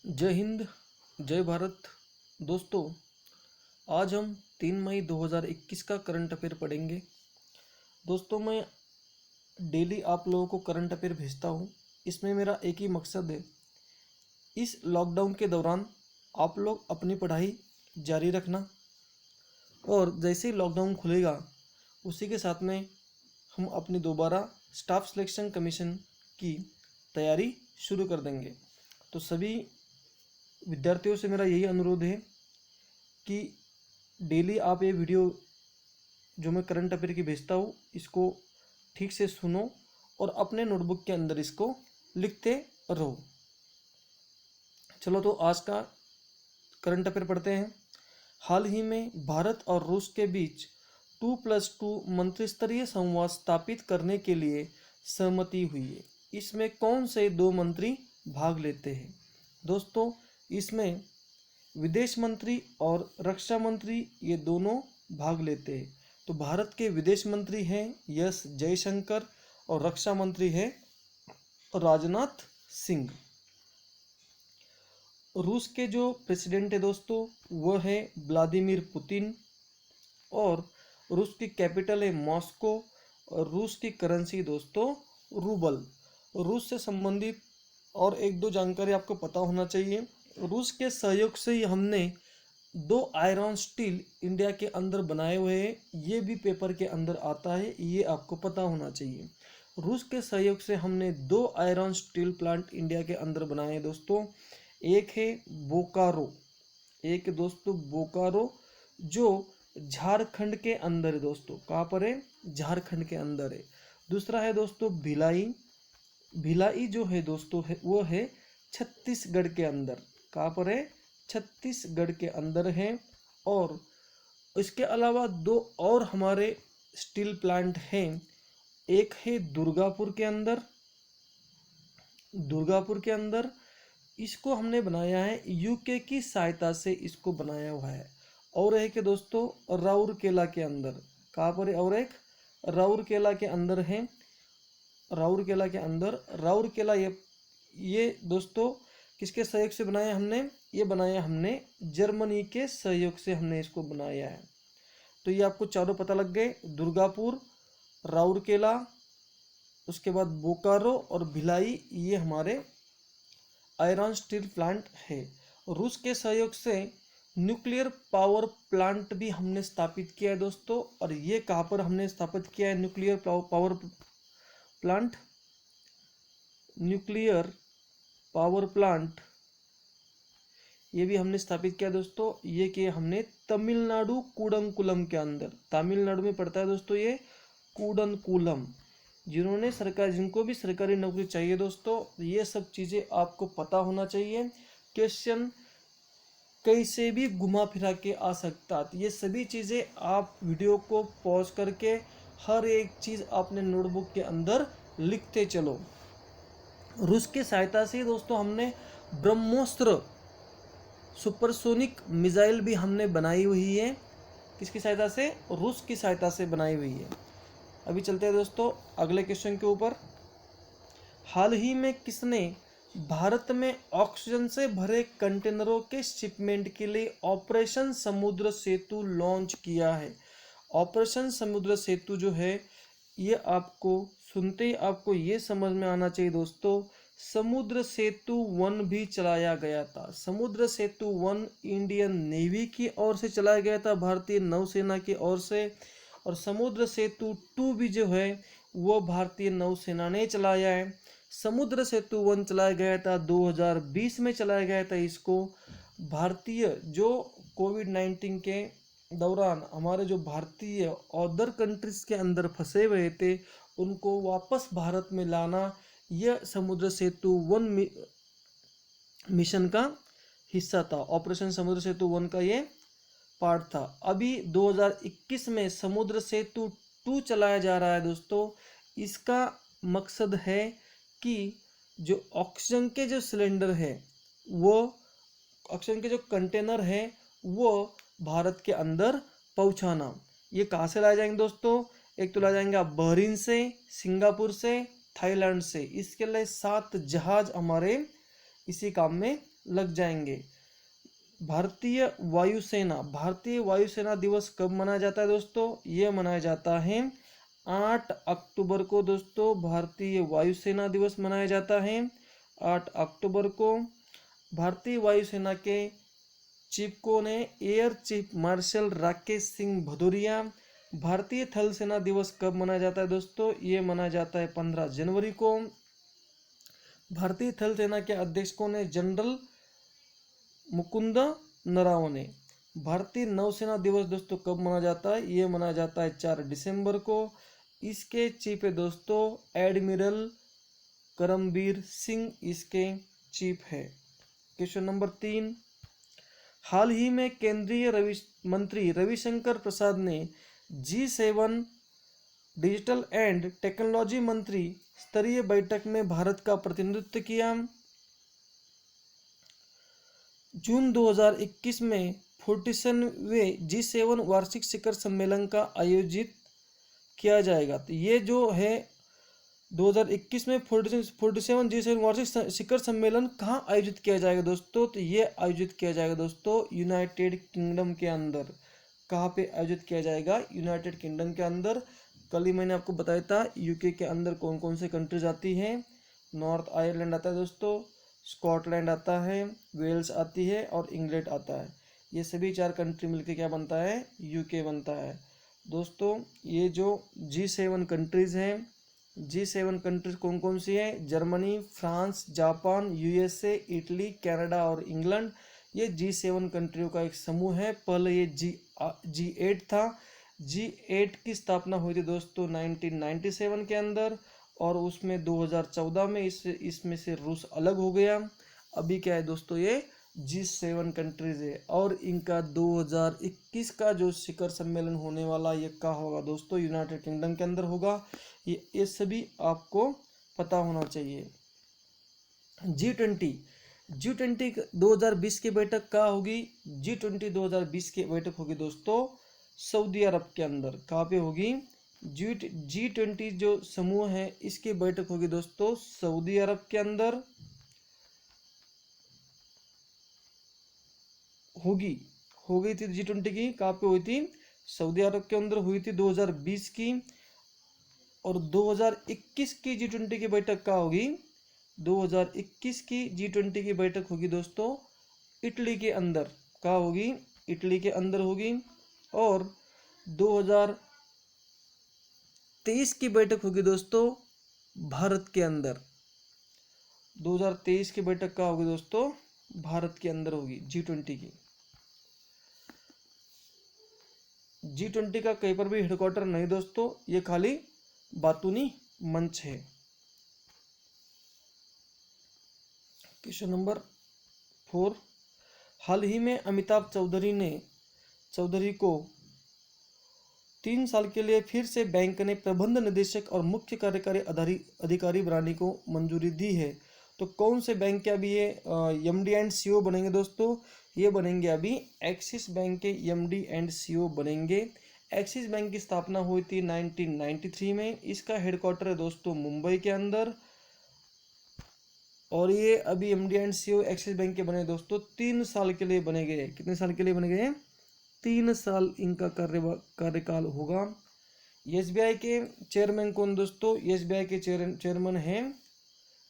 जय हिंद, जय भारत। दोस्तों, आज हम 3 मई 2021 का करंट अफेयर पढ़ेंगे। दोस्तों, मैं डेली आप लोगों को करंट अफेयर भेजता हूँ। इसमें मेरा एक ही मकसद है, इस लॉकडाउन के दौरान आप लोग अपनी पढ़ाई जारी रखना और जैसे ही लॉकडाउन खुलेगा उसी के साथ में हम अपनी दोबारा स्टाफ सिलेक्शन कमीशन की तैयारी शुरू कर देंगे। तो सभी विद्यार्थियों से मेरा यही अनुरोध है कि डेली आप ये वीडियो जो मैं करंट अफेयर की भेजता हूँ इसको ठीक से सुनो और अपने नोटबुक के अंदर इसको लिखते रहो। चलो तो आज का करंट अफेयर पढ़ते हैं। हाल ही में भारत और रूस के बीच 2+2 मंत्रिस्तरीय संवाद स्थापित करने के लिए सहमति हुई है। इसमें कौन से दो मंत्री भाग लेते हैं? दोस्तों, इसमें विदेश मंत्री और रक्षा मंत्री ये दोनों भाग लेते हैं। तो भारत के विदेश मंत्री हैं एस जयशंकर और रक्षा मंत्री है राजनाथ सिंह। रूस के जो प्रेसिडेंट है दोस्तों वह है व्लादिमीर पुतिन और रूस की कैपिटल है मॉस्को और रूस की करेंसी दोस्तों रूबल। रूस से संबंधित और एक दो जानकारी आपको पता होना चाहिए। रूस के सहयोग से ही हमने 2 आयरन स्टील इंडिया के अंदर बनाए हुए हैं। ये भी पेपर के अंदर आता है, ये आपको पता होना चाहिए। रूस के सहयोग से हमने 2 आयरन स्टील प्लांट इंडिया के अंदर बनाए हैं दोस्तों। एक है बोकारो, एक दोस्तों बोकारो जो झारखंड के अंदर है दोस्तों। कहाँ पर है? झारखंड के अंदर है। दूसरा है दोस्तों भिलाई। भिलाई जो है दोस्तों है वो है छत्तीसगढ़ के अंदर। कहाँ पर है? छत्तीसगढ़ के अंदर है। और इसके अलावा 2 और हमारे स्टील प्लांट हैं। एक है दुर्गापुर के अंदर, दुर्गापुर के अंदर इसको हमने बनाया है यूके की सहायता से, इसको बनाया हुआ है। और एक है दोस्तों राउरकेला के अंदर। कहाँ पर है? और एक राउरकेला के अंदर है। राउरकेला के अंदर, राउरकेला ये दोस्तों किसके सहयोग से बनाया हमने? ये बनाया हमने जर्मनी के सहयोग से हमने इसको बनाया है। तो ये आपको चारों पता लग गए, दुर्गापुर, राउरकेला, उसके बाद बोकारो और भिलाई, ये हमारे आयरन स्टील प्लांट है। रूस के सहयोग से न्यूक्लियर पावर प्लांट भी हमने स्थापित किया है दोस्तों। और ये कहाँ पर हमने स्थापित किया है nuclear power plant? Nuclear power plant ये भी हमने स्थापित किया दोस्तों। ये किया हमने तमिलनाडु कूडनकुलम के अंदर। तमिलनाडु में पड़ता है दोस्तों ये कूडनकुलम। जिनको भी सरकारी नौकरी चाहिए दोस्तों, ये सब चीज़ें आपको पता होना चाहिए। क्वेश्चन कैसे भी घुमा फिरा के आ सकता है। ये सभी चीज़ें आप वीडियो को पॉज करके हर एक चीज़ अपने नोटबुक के अंदर लिखते चलो। रूस की सहायता से दोस्तों हमने ब्रह्मोस्त्र सुपरसोनिक मिसाइल भी हमने बनाई हुई है। किसकी सहायता से? रूस की सहायता से बनाई हुई है। अभी चलते हैं दोस्तों अगले क्वेश्चन के ऊपर। हाल ही में किसने भारत में ऑक्सीजन से भरे कंटेनरों के शिपमेंट के लिए ऑपरेशन समुद्र सेतु लॉन्च किया है? ऑपरेशन समुद्र सेतु जो है ये आपको सुनते ही आपको ये समझ में आना चाहिए दोस्तों, समुद्र सेतु 1 भी चलाया गया था। समुद्र सेतु 1 इंडियन नेवी की ओर से चलाया गया था, भारतीय नौसेना की ओर से। और समुद्र सेतु 2 भी जो है वो भारतीय नौसेना ने चलाया है। समुद्र सेतु 1 चलाया गया था 2020 में चलाया गया था। इसको भारतीय जो कोविड-19 के दौरान हमारे जो भारतीय अदर कंट्रीज के अंदर फंसे हुए थे उनको वापस भारत में लाना, यह समुद्र सेतु 1 मिशन का हिस्सा था। ऑपरेशन समुद्र सेतु 1 का ये पार्ट था। अभी 2021 में समुद्र सेतु 2 चलाया जा रहा है दोस्तों। इसका मकसद है कि जो ऑक्सीजन के जो सिलेंडर है वो ऑक्सीजन के जो कंटेनर है वो भारत के अंदर पहुंचाना। ये कहाँ से लाए जाएंगे दोस्तों? एक तो लाए जाएंगे आप बहरीन से, सिंगापुर से, थाईलैंड से। इसके लिए 7 जहाज हमारे इसी काम में लग जाएंगे। भारतीय वायुसेना दिवस कब मनाया जाता है दोस्तों? ये मनाया जाता है 8 अक्टूबर को दोस्तों। भारतीय वायुसेना दिवस मनाया जाता है 8 अक्टूबर को। भारतीय वायुसेना के चीफ कौन है? Air chief marshal Rakesh Singh Bhadauria. भारतीय थल सेना दिवस कब मनाया जाता है दोस्तों? ये मनाया जाता है 15 जनवरी को। भारतीय थल सेना के अध्यक्ष कौन है? जनरल मुकुंद नरावने। भारतीय नौसेना दिवस दोस्तों कब मनाया जाता है? ये मनाया जाता है 4 दिसंबर को। इसके चीफ है दोस्तों एडमिरल करमबीर सिंह, इसके चीफ है। क्वेश्चन नंबर 3, हाल ही में केंद्रीय मंत्री रविशंकर प्रसाद ने G7 डिजिटल एंड टेक्नोलॉजी मंत्री स्तरीय बैठक में भारत का प्रतिनिधित्व किया। जून 2021 में 47वें G7 वार्षिक शिखर सम्मेलन का आयोजित किया जाएगा। तो ये जो है 2021 में 47 G7 वार्षिक शिखर सम्मेलन कहाँ आयोजित किया जाएगा दोस्तों? तो ये आयोजित किया जाएगा दोस्तों यूनाइटेड किंगडम के अंदर। कहाँ पे आयोजित किया जाएगा? यूनाइटेड किंगडम के अंदर। कल ही मैंने आपको बताया था यूके के अंदर कौन कौन से कंट्रीज आती हैं। नॉर्थ आयरलैंड आता है दोस्तों, स्कॉटलैंड आता है, वेल्स आती है और इंग्लैंड आता है। ये सभी 4 कंट्री मिलकर क्या बनता है? यूके बनता है दोस्तों। ये जो G7 कंट्रीज़ हैं, G7 कंट्रीज कौन कौन सी हैं? Germany, France, Japan, USA, Italy, Canada और इंग्लैंड। ये G7 कंट्रियों का एक समूह है। पहले ये G8 था। G8 की स्थापना हुई थी दोस्तों 1997 के अंदर, और उसमें 2014 में इसमें से रूस अलग हो गया। अभी क्या है दोस्तों? ये G7 कंट्रीज है। और इनका 2021 का जो शिखर सम्मेलन होने वाला ये कहाँ होगा दोस्तों? यूनाइटेड किंगडम के अंदर होगा। ये सभी आपको पता होना चाहिए। G20 2020 की बैठक कहाँ होगी? G20 2020 की बैठक होगी दोस्तों सऊदी अरब के अंदर। कहाँ पे होगी? G20 जो समूह है इसकी बैठक होगी दोस्तों सऊदी अरब के अंदर होगी। हो गई थी G20 की, कहाँ पे हुई थी? सऊदी अरब के अंदर हुई थी 2020 की। और 2021 की G20 की बैठक कहाँ होगी? 2021 की G20 की बैठक होगी दोस्तों इटली के अंदर। कहाँ होगी? इटली के अंदर होगी। और 2023 की बैठक होगी दोस्तों भारत के अंदर। 2023 की बैठक कहाँ होगी दोस्तों? भारत के अंदर होगी G20 की। G20 का कहीं पर भी हेडक्वार्टर नहीं दोस्तों, ये खाली बातूनी मंच है। क्वेश्चन नंबर 4, हाल ही में अमिताभ चौधरी को 3 साल के लिए फिर से बैंक ने प्रबंध निदेशक और मुख्य कार्यकारी अधिकारी बनाने को मंजूरी दी है। तो कौन से बैंक के अभी ये MD एंड CEO बनेंगे दोस्तों? ये बनेंगे अभी एक्सिस बैंक के MD एंड CEO बनेंगे। एक्सिस बैंक की स्थापना हुई थी 1993 में। इसका हेडक्वार्टर है दोस्तों मुंबई के अंदर। और ये अभी MD and CEO axis bank के बने दोस्तों 3 साल के लिए बने गए। कितने साल के लिए बने गए? 3 साल इनका कार्यकाल होगा। SBI के चेयरमैन कौन दोस्तों? SBI के चेयरमैन हैं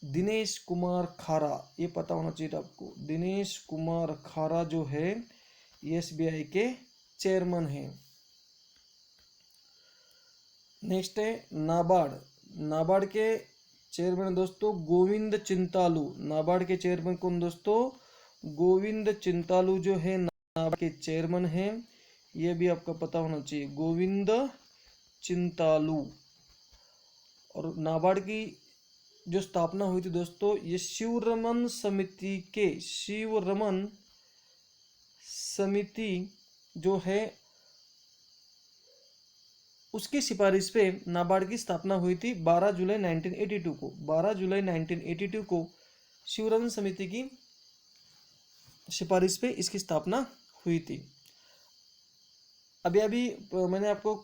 दिनेश कुमार खारा। ये पता होना चाहिए आपको। दिनेश कुमार खारा जो है SBI के चेयरमैन हैं। नेक्स्ट है नाबार्ड के चेयरमैन दोस्तों गोविंद चिंतालू। नाबार्ड के चेयरमैन कौन दोस्तों? गोविंद चिंतालू जो है नाबार्ड के चेयरमैन हैं। ये भी आपको पता होना चाहिए, गोविंद चिंतालू। और नाबार्ड की जो स्थापना हुई थी दोस्तों ये शिवरमन समिति जो है उसकी सिफारिश पे नाबार्ड की स्थापना हुई थी 12 जुलाई 1982 को। 12 जुलाई 1982 को शिवरमन समिति की सिफारिश पे इसकी स्थापना हुई थी। अभी मैंने आपको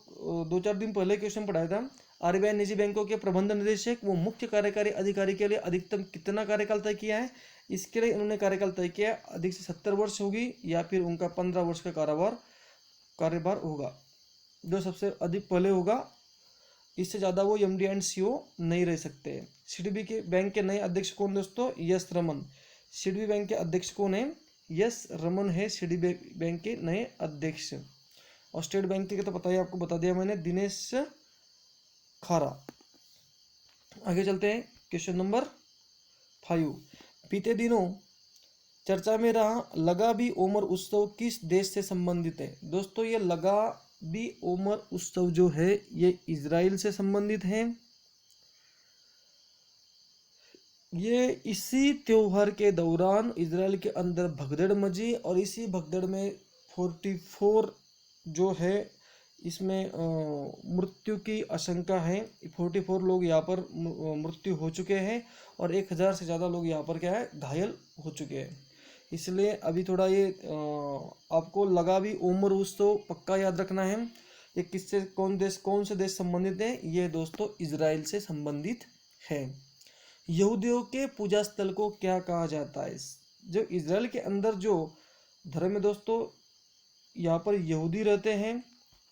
2-4 दिन पहले क्वेश्चन पढ़ाया था। आरबीआई निजी बैंकों के प्रबंध निदेशक व मुख्य कार्यकारी अधिकारी के लिए अधिकतम कितना कार्यकाल तय किया है? इसके लिए उन्होंने कार्यकाल तय किया, अधिक से 70 वर्ष होगी या फिर उनका 15 वर्ष का कार्यभार होगा। जो सबसे अधिक पहले होगा, इससे ज़्यादा वो एमडी एंड सीईओ नहीं रह सकते। सीडीबी के बैंक के नए अध्यक्ष कौन दोस्तों? यस रमन। सीडीबी बैंक के अध्यक्ष कौन है? यस रमन है सीडीबी बैंक के नए अध्यक्ष। और स्टेट बैंक के तो पता ही आपको बता दिया मैंने, दिनेश खारा। आगे चलते हैं, क्वेश्चन नंबर 5। बीते दिनों चर्चा में रहा लगा भी ओमर उत्सव किस देश से संबंधित है? दोस्तों ये लगा भी ओमर उत्सव जो है ये इजराइल से संबंधित है। ये इसी त्योहार के दौरान इजराइल के अंदर भगदड़ मची और इसी भगदड़ में 44 जो है इसमें मृत्यु की आशंका है। 44 लोग यहाँ पर मृत्यु हो चुके हैं और 1000 से ज़्यादा लोग यहाँ पर क्या है घायल हो चुके हैं। इसलिए अभी थोड़ा ये आपको लगा भी ओमर उत्सव पक्का याद रखना है। ये किससे कौन से देश संबंधित है? ये दोस्तों इजराइल से संबंधित है। यहूदियों के पूजा स्थल को क्या कहा जाता है? जो इजराइल के अंदर जो धर्म है दोस्तों, यहाँ पर यहूदी रहते हैं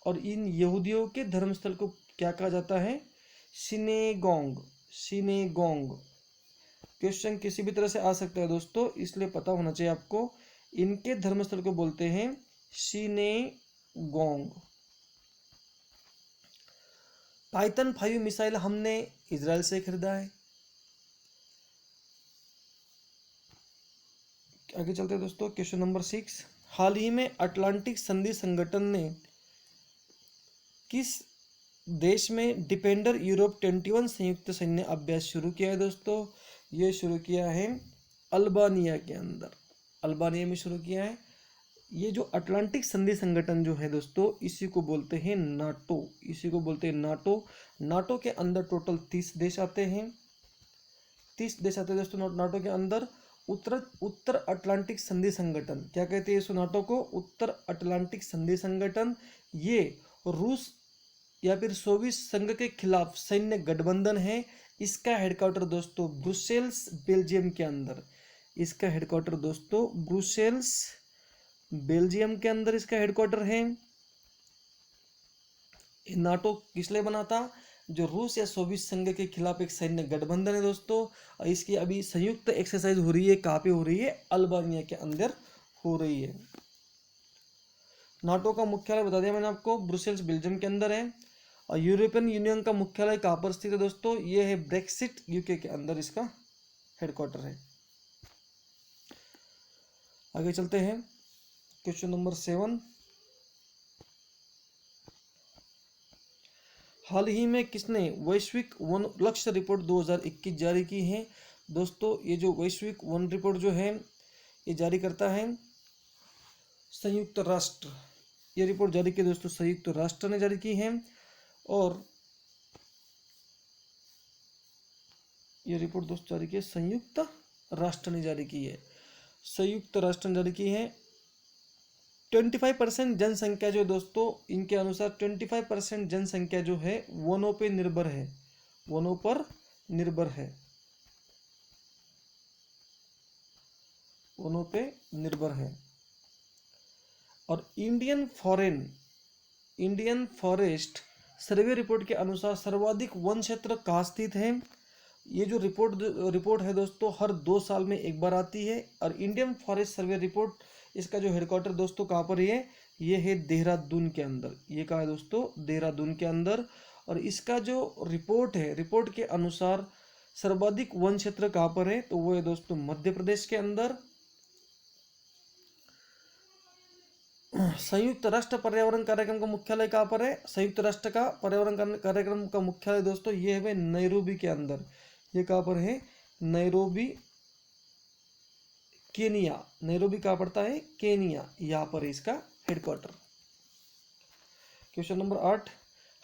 और इन यहूदियों के धर्मस्थल को क्या कहा जाता है? सिनेगोग। सिनेगोग क्वेश्चन किसी भी तरह से आ सकता है दोस्तों, इसलिए पता होना चाहिए आपको। इनके धर्मस्थल को बोलते हैं सिनेगोग। पाइथन 5 मिसाइल हमने इजराइल से खरीदा है। आगे चलते हैं दोस्तों, क्वेश्चन नंबर 6। हाल ही में अटलांटिक संधि संगठन ने किस देश में डिफेंडर यूरोप 21 संयुक्त सैन्य अभ्यास शुरू किया है? दोस्तों ये शुरू किया है अल्बानिया के अंदर। अल्बानिया में शुरू किया है। ये जो अटलांटिक संधि संगठन जो है दोस्तों, इसी को बोलते हैं नाटो। इसी को बोलते हैं नाटो। नाटो के अंदर टोटल 30 देश आते हैं। 30 देश आते हैं दोस्तों नाटो के अंदर। उत्तर अटलांटिक संधि संगठन क्या कहते हैं इस नाटो को? उत्तर अटलांटिक संधि संगठन। ये रूस या फिर सोवियत संघ के खिलाफ सैन्य गठबंधन है। इसका हेडक्वार्टर दोस्तों ब्रुसेल्स बेल्जियम के अंदर। इसका हेडक्वार्टर दोस्तों ब्रुसेल्स बेल्जियम के अंदर इसका हेडक्वार्टर है। नाटो किस लिए बना था? जो रूस या सोवियत संघ के खिलाफ एक सैन्य गठबंधन है दोस्तों। और इसकी अभी संयुक्त एक्सरसाइज हो रही है। कहाँ पे हो रही है? अल्बानिया के अंदर हो रही है। नाटो का मुख्यालय बता दिया मैंने आपको, ब्रुसेल्स बेल्जियम के अंदर है। और यूरोपियन यूनियन का मुख्यालय कहाँ पर स्थित है दोस्तों? ये है ब्रेक्सिट यूके के अंदर इसका हेडक्वार्टर है। आगे चलते हैं, क्वेश्चन नंबर 7। हाल ही में किसने वैश्विक वन लक्ष्य रिपोर्ट 2021 जारी की है? दोस्तों ये जो वैश्विक वन रिपोर्ट जो है ये जारी करता है संयुक्त राष्ट्र। ये रिपोर्ट जारी की दोस्तों संयुक्त राष्ट्र ने जारी की है। और ये रिपोर्ट दोस्तों जारी की है संयुक्त राष्ट्र ने जारी की है। संयुक्त राष्ट्र ने जारी की है। 25% जनसंख्या जो दोस्तों, इनके अनुसार 25% जनसंख्या जो है वनों पे निर्भर है। वनों पर निर्भर है। वनों पे निर्भर है। और इंडियन फॉरेस्ट सर्वे रिपोर्ट के अनुसार सर्वाधिक वन क्षेत्र कहाँ स्थित है? ये जो रिपोर्ट है दोस्तों हर 2 साल में एक बार आती है। और इंडियन फॉरेस्ट सर्वे रिपोर्ट, इसका जो हेडक्वार्टर दोस्तों कहाँ पर है? ये है देहरादून के अंदर। ये कहाँ है दोस्तों? देहरादून के अंदर। और इसका जो रिपोर्ट है, रिपोर्ट के अनुसार सर्वाधिक वन क्षेत्र कहाँ पर है? तो वो है दोस्तों मध्य प्रदेश के अंदर। संयुक्त राष्ट्र पर्यावरण कार्यक्रम का मुख्यालय कहाँ पर है? संयुक्त राष्ट्र का पर्यावरण कार्यक्रम का मुख्यालय दोस्तों ये है नैरोबी के अंदर। ये कहाँ पर है? Nairobi, Kenya. नैरोबी कहाँ पड़ता है? केनिया। यहाँ पर है इसका हेडक्वार्टर। Question number 8।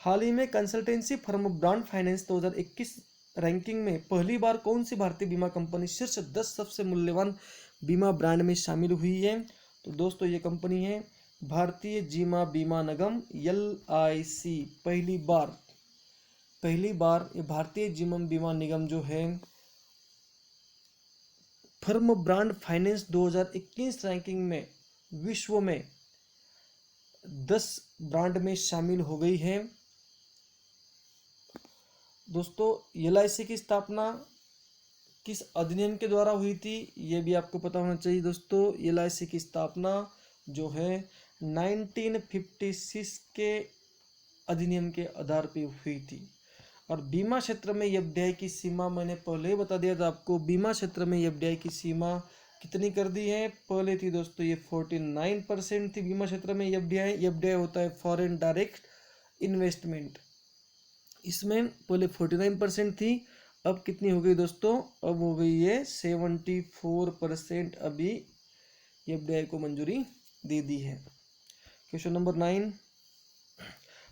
हाल ही में consultancy firm brand finance 2021 ranking में पहली बार कौन सी भारतीय बीमा कंपनी शीर्ष 10 सबसे मूल्यवान बीमा ब्रांड में शामिल हुई है? तो दोस्तों ये कंपनी है भारतीय जीवन बीमा निगम LIC। पहली बार पहली बार ये भारतीय जीवन बीमा निगम जो है फर्म ब्रांड फाइनेंस 2021 रैंकिंग में विश्व में 10 ब्रांड में शामिल हो गई है। दोस्तों LIC की स्थापना किस अधिनियम के द्वारा हुई थी ये भी आपको पता होना चाहिए। दोस्तों LIC की स्थापना जो है 1956 के अधिनियम के आधार पर हुई थी। और बीमा क्षेत्र में एफडीआई की सीमा मैंने पहले ही बता दिया था आपको। बीमा क्षेत्र में एफडीआई की सीमा कितनी कर दी है, पहले थी दोस्तों ये 49% थी बीमा क्षेत्र में एफडीआई होता है फॉरेन डायरेक्ट इन्वेस्टमेंट, इसमें पहले 49% थी, अब कितनी हो गई दोस्तों, अब हो गई है 74%। अभी एफडीआई को मंजूरी दे दी है। क्वेश्चन नंबर 9,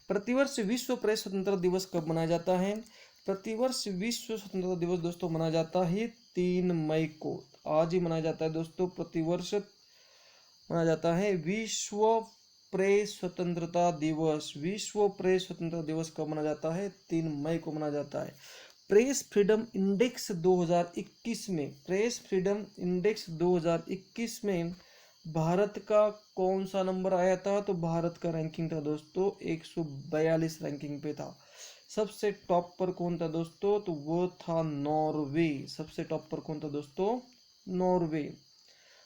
प्रतिवर्ष विश्व प्रेस स्वतंत्रता दिवस कब मनाया जाता है। प्रतिवर्ष विश्व स्वतंत्रता दिवस दोस्तों मनाया जाता है 3 मई को, आज ही मनाया जाता है दोस्तों। प्रतिवर्ष मनाया जाता है विश्व प्रेस स्वतंत्रता दिवस। विश्व प्रेस स्वतंत्रता दिवस कब मनाया जाता है, 3 मई को मनाया जाता है। प्रेस फ्रीडम इंडेक्स 2021 में, प्रेस फ्रीडम इंडेक्स 2021 में भारत का कौन सा नंबर आया था, तो भारत का रैंकिंग था दोस्तों 142 रैंकिंग पे था। सबसे टॉप पर कौन था दोस्तों, तो वो था नॉर्वे। सबसे टॉप पर कौन था दोस्तों, नॉर्वे।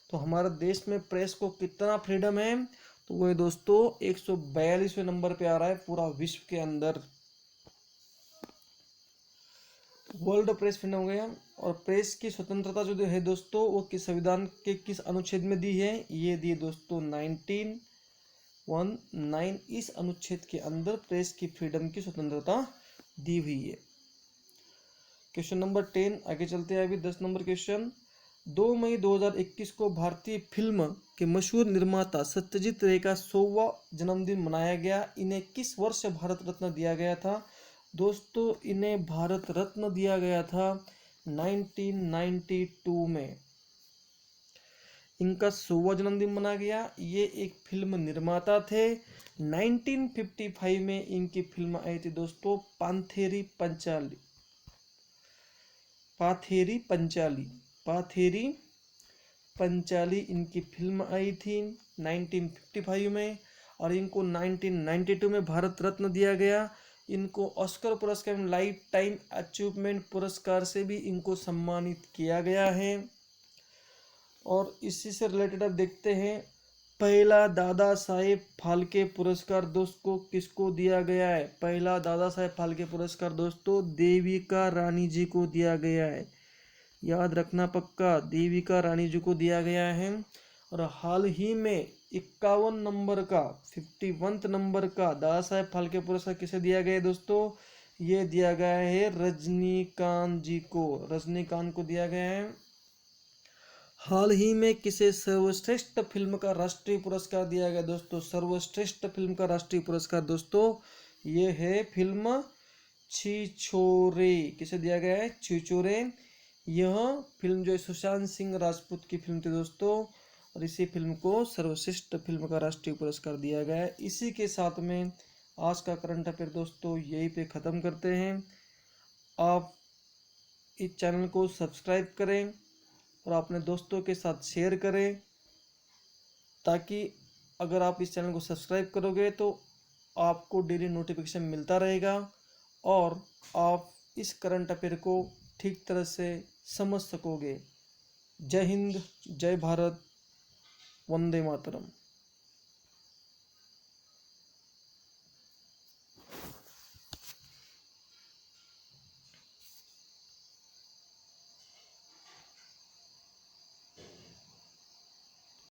तो हमारे देश में प्रेस को कितना फ्रीडम है, तो वो है दोस्तों 142वें नंबर पे आ रहा है पूरा विश्व के अंदर। वर्ल्ड प्रेस फ्रीडम हो गया। और प्रेस की स्वतंत्रता जो है दोस्तों वो किस संविधान के किस अनुच्छेद में दी है, ये दी दोस्तों 1919। इस अनुच्छेद के अंदर प्रेस की फ्रीडम की स्वतंत्रता दी हुई है। क्वेश्चन नंबर 10 आगे चलते हैं। अभी 10 नंबर क्वेश्चन, 2 मई 2021 को भारतीय फिल्म के मशहूर निर्माता सत्यजीत रे का 100वां जन्मदिन मनाया गया। इन्हें किस वर्ष भारत रत्न दिया गया था, दोस्तों इन्हें भारत रत्न दिया गया था 1992 में। इनका 100वां जन्मदिन मनाया गया। ये एक फिल्म निर्माता थे। 1955 में इनकी फिल्म आई थी दोस्तों पाथेरी पंचाली। पाथेरी पंचाली, पाथेरी पंचाली इनकी फिल्म आई थी 1955 में। और इनको 1992 में भारत रत्न दिया गया। इनको ऑस्कर पुरस्कार में लाइफ टाइम अचीवमेंट पुरस्कार से भी इनको सम्मानित किया गया है। और इसी से रिलेटेड अब देखते हैं, पहला दादा साहेब फाल्के पुरस्कार दोस्तों किसको दिया गया है। पहला दादा साहेब फाल्के पुरस्कार दोस्तों देविका रानी जी को दिया गया है। याद रखना पक्का, देविका रानी जी को दिया गया है। और हाल ही में 51 नंबर का 51 नंबर का दादा साहेब फाल्के पुरस्कार किसे दिया गया है दोस्तों, ये दिया गया है रजनीकांत जी को। रजनीकांत को दिया गया है। हाल ही में किसे सर्वश्रेष्ठ फिल्म का राष्ट्रीय पुरस्कार दिया गया दोस्तों, सर्वश्रेष्ठ फिल्म का राष्ट्रीय पुरस्कार दोस्तों ये है फिल्म छिछोरे। किसे दिया गया है, छिछोरे। यह फिल्म जो है सुशांत सिंह राजपूत की फिल्म थी दोस्तों। और इसी फिल्म को सर्वश्रेष्ठ फिल्म का राष्ट्रीय पुरस्कार दिया गया है। इसी के साथ में आज का करंट अफेयर दोस्तों यहीं पे ख़त्म करते हैं। आप इस चैनल को सब्सक्राइब करें और अपने दोस्तों के साथ शेयर करें, ताकि अगर आप इस चैनल को सब्सक्राइब करोगे तो आपको डेली नोटिफिकेशन मिलता रहेगा और आप इस करंट अफेयर को ठीक तरह से समझ सकोगे। जय हिंद, जय भारत, वंदे मातरम।